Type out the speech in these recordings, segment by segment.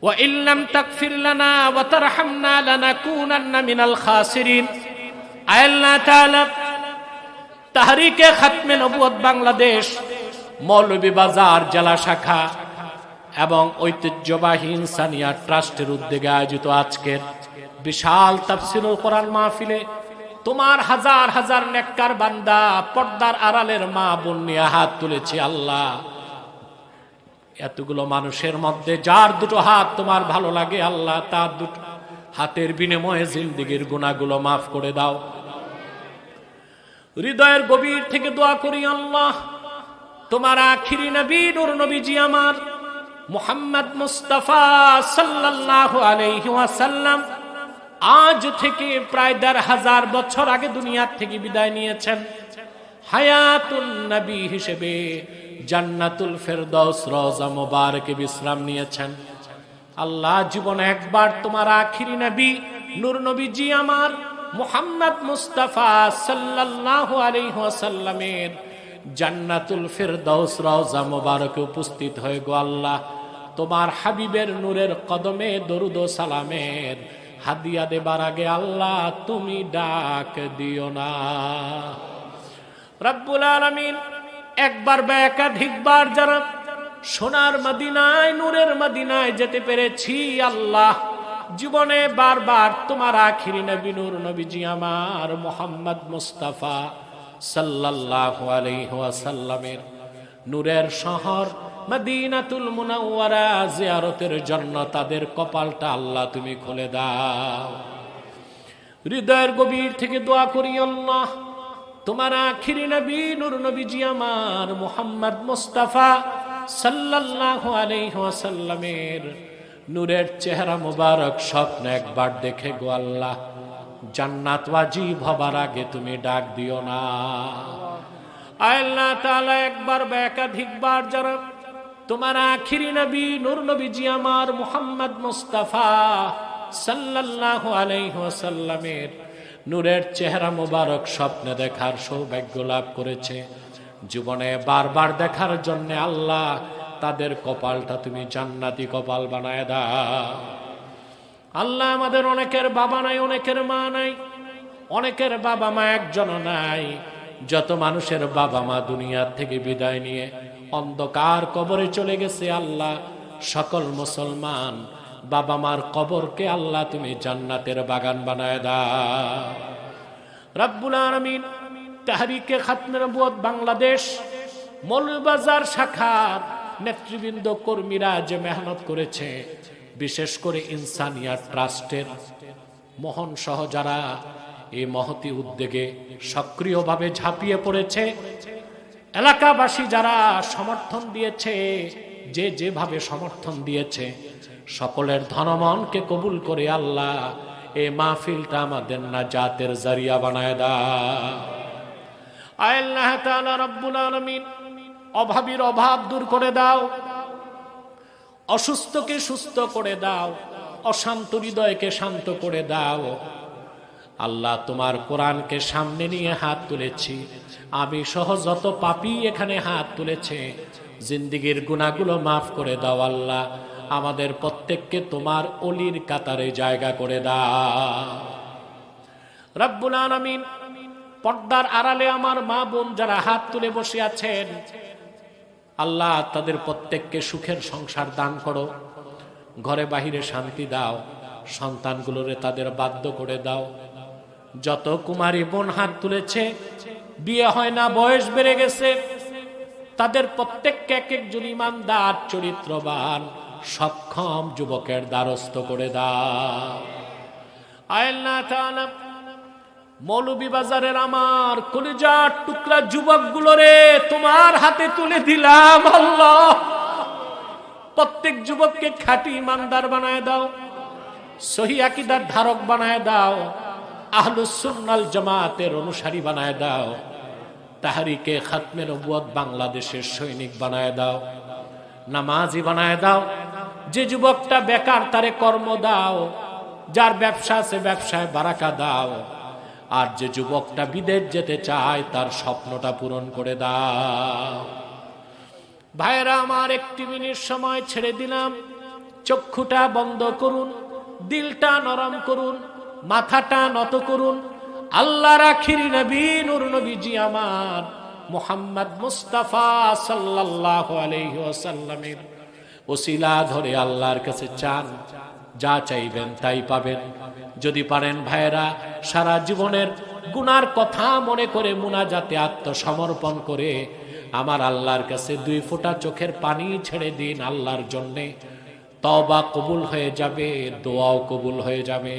ওয়া ইল্লাম তাগফির লানা ওয়া তারহামনা লানাকুনান্না মিনাল খাসিরিন। আয় আল্লাহ তাআলা, তাহরিকে খাতমে নবুয়ত বাংলাদেশ মৌলভীবাজার জেলা শাখা এবং ঐতিহ্যবাহী ইনসানিয়া ট্রাস্টের উদ্যোগে আয়োজিত আজকের বিশাল তাফসীরুল কোরআন মাহফিলে তোমার হাজার হাজার নেককার বান্দা, পর্দার আড়ালের মা বোন নিয়ে হাত তুলেছি। আল্লাহ, এতগুলো মানুষের মধ্যে যার দুটো হাত তোমার ভালো লাগে আল্লাহ, তার দুটো হাতের বিনিময়ে জিন্দেগীর গুনাহগুলো মাফ করে দাও। হৃদয়ের গভীর থেকে দোয়া করি আল্লাহ, তোমার আখিরি নবী নূর নবীজি আমার মুহাম্মদ মুস্তাফা সাল্লাল্লাহু আলাইহি ওয়াসাল্লাম আজ থেকে প্রায় ১৫০০ বছর আগে দুনিয়ার থেকে বিদায় নিয়েছেন। হায়াতুন নবী হিসেবে জান্নাতুল ফেরদৌস রওজা মুবারকে বিশ্রাম নিয়েছেন। আল্লাহ, জীবনে একবার তোমার আখিরি নবী নূর নবীজি আমার মুহাম্মদ মুস্তাফা সাল্লাল্লাহু আলাইহি ওয়াসাল্লামের জান্নাতুল ফেরদৌস রওজা মুবারকে উপস্থিত হয়ে গো আল্লাহ, তোমার হাবিবের নূরের কদমে দরুদ ও সালামের হাদিয়া দেবার আগে আল্লাহ তুমি ডাক দিও না। রব্বুল আলামিন, একবার বা একাধিকবার যারা সোনার মদিনায় নূরের মদিনায় যেতে পেরেছি আল্লাহ, জীবনে বারবার তোমার আখিরি নবী নূর নবীজি আমার মুহাম্মদ মুস্তাফা সাল্লাল্লাহু আলাইহি ওয়াসাল্লামের নূরের শহর মদিনাতুল মুনাওয়ারা জিয়ারতের জন্য তাদের কপালটা আল্লাহ তুমি খুলে দাও। হৃদয়ের গভীর থেকে দোয়া করি আল্লাহ, তোমার আখিরি নবী নূর নবীজি আমার মুহাম্মদ মুস্তাফা সাল্লাল্লাহু আলাইহি ওয়াসাল্লামের নূরের চেহারা মুবারক স্বপ্ন একবার দেখে গো আল্লাহ, জান্নাত ওয়াজিব হবার আগে তুমি ডাক দিও না। আল্লাহ তাআলা, একবার বা একাধিকবার যারা তোমার আখিরি নবী নূর নবীজি আমার মুহাম্মদ মুস্তাফা সাল্লাল্লাহু আলাইহি ওয়াসাল্লামের নূরের চেহারা মুবারক স্বপ্নে দেখার সৌভাগ্য লাভ করেছে, জীবনে বারবার দেখার জন্য আল্লাহ তাদের কপালটা তুমি জান্নাতি কপাল বানায় দাও। আল্লাহ, আমাদের অনেকের বাবা নাই, অনেকের মা নাই, অনেকের বাবা মা একজনও নাই। যত মানুষের বাবা মা দুনিয়ার থেকে বিদায় নিয়ে অন্ধকার কবরে চলে গেছে আল্লাহ, সকল মুসলমান বাবা মার কবরকে আল্লাহ তুমি জান্নাতের বাগান বানায় দাও। রব্বুল আলামিন, তাহরিকে খাতমে নবুয়ত বাংলাদেশ মৌলভীবাজার শাখার নেতৃবৃন্দ কর্মীরা যে মেহনত করেছে, বিশেষ করে ইনসানিয়া ট্রাস্টের মোহন সহ যারা এই মহতি উদ্যোগে সক্রিয়ভাবে ঝাঁপিয়ে পড়েছে, এলাকাবাসী যারা সমর্থন দিয়েছে, যে যেভাবে সমর্থন দিয়েছে, সকলের ধনমনকে কবুল করে আল্লাহ এই মাহফিলটা আমাদের নাজাতের জারিয়া বানায় দাও। আল্লাহ তাআলা রব্বুল আলামিন, অভাবীর অভাব দূর করে দাও, অসুস্থকে সুস্থ করে দাও, অশান্ত হৃদয়কে শান্ত করে দাও। আল্লাহ, তোমার কোরআনকে সামনে নিয়ে হাত তুলেছি, আমি সহ যত পাপী এখানে হাত তুলেছে, জিন্দেগীর গুনাহগুলো মাফ করে দাও আল্লাহ, আমাদের প্রত্যেককে তোমার অলির কাতারে জায়গা করে দাও। রব্বুল আলামিন, পর্দার আড়ালে আমার মা বোন যারা হাত তুলে বসে আছেন আল্লাহ, তাদের প্রত্যেককে সুখের সংসার দান করো, ঘরে বাহিরে শান্তি দাও, সন্তানগুলোরে তাদের বাধ্য করে দাও। যত কুমারী বোন হাত তুলেছে, বিয়ে হয় না, বয়স বেড়ে গেছে, তাদের প্রত্যেককে এক একজন ইমানদার চরিত্রবান সক্ষম যুবকের দ্বারস্থ করে দাও। আল্লাহ তাআলা, মৌলভীবাজারের আমার কলিজার টুকরা যুবকগুলোরে তোমার হাতে তুলে দিলাম আল্লাহ, প্রত্যেক যুবককে খাঁটি ইমানদার বানায় দাও, সহি আকীদার ধারক বানায় দাও, আহলুস সুন্নাল জামাতের অনুসারী বানায় দাও, তাহরিকে খাতমে নবুয়ত বাংলাদেশের সৈনিক বানায় দাও, নামাজি বানায় দাও। যে যুবকটা বেকার তারে কর্ম দাও, যার ব্যবসা আছে ব্যবসায় বারাকা দাও, আর যে যুবকটা বিদেশ যেতে চায় তার স্বপ্নটা পূরণ করে দাও। ভাইরা আমার, একটি মিনিট সময় ছেড়ে দিলাম, চক্ষুটা বন্ধ করুন, দিলটা নরম করুন, মাথাটা নত করুন। আল্লাহর আখিরি নবী নূর নবীজি আমার মুহাম্মদ মুস্তাফা সাল্লাল্লাহু আলাইহি ওয়াসাল্লামের ওসিলা ধরে আল্লাহর কাছে চান, যা চাইবেন তাই পাবেন। যদি পারেন ভাইরা, সারা জীবনের গুনার কথা মনে করে মুনাজাতে আত্মসমর্পণ করে আমার আল্লাহর কাছে 2 ফোঁটা চোখের পানি ছেড়ে দিন আল্লাহর জন্যে। তওবা কবুল হয়ে যাবে, দোয়াও কবুল হয়ে যাবে।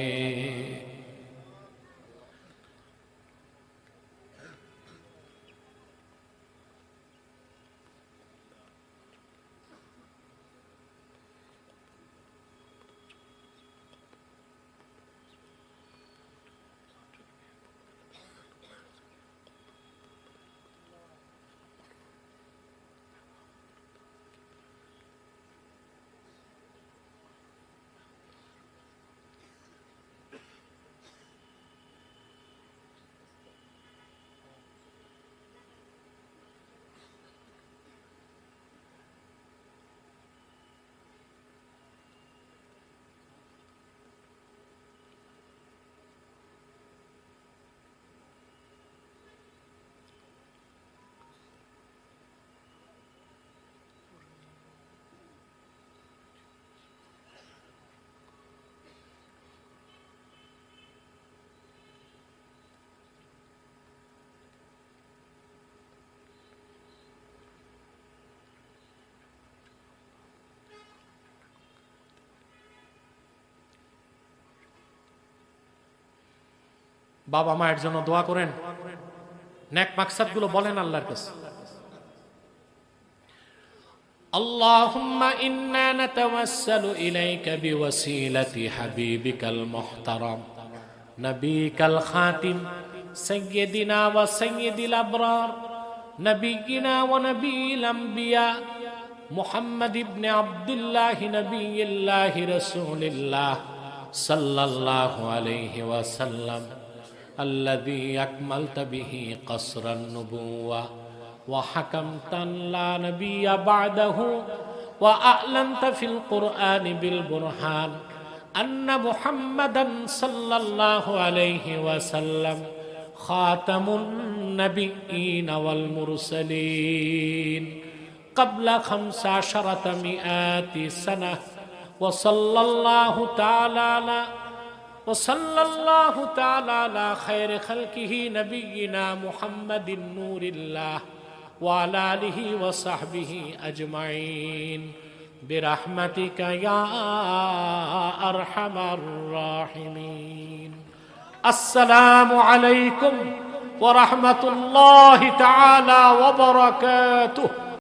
বাবা মায়ের জন্য দোয়া করেন, নেক মাকসাদগুলো বলেন আল্লাহর কাছে। আল্লাহুম্মা ইন্না নাতাওয়াসসালু ইলাইকা বিওয়াসিলাতি হাবিবিকাল মুহতারাম নবিকাল খাতিম সাইয়্যিদিনা ওয়া সাইয়্যিদিল আবরার নবিয়িনা ওয়া নবিয়িল আমবিয়া মুহাম্মদ ইবনে আব্দুল্লাহ নবিয়্যিল্লাহ রাসূলিল্লাহ সাল্লাল্লাহু আলাইহি ওয়াসাল্লাম الذي أكملت به قصر النبوة وحكمت لا نبي بعده وأعلنت في القرآن بالبرهان أن محمدا صلى الله عليه وسلم خاتم النبيين والمرسلين قبل 1500 سنة وصلى الله تعالى على خير خلقه نبينا محمد نور الله وعلى آله وصحبه أجمعين برحمتك يا أرحم الراحمين. السلام عليكم ورحمة الله تعالى وبركاته.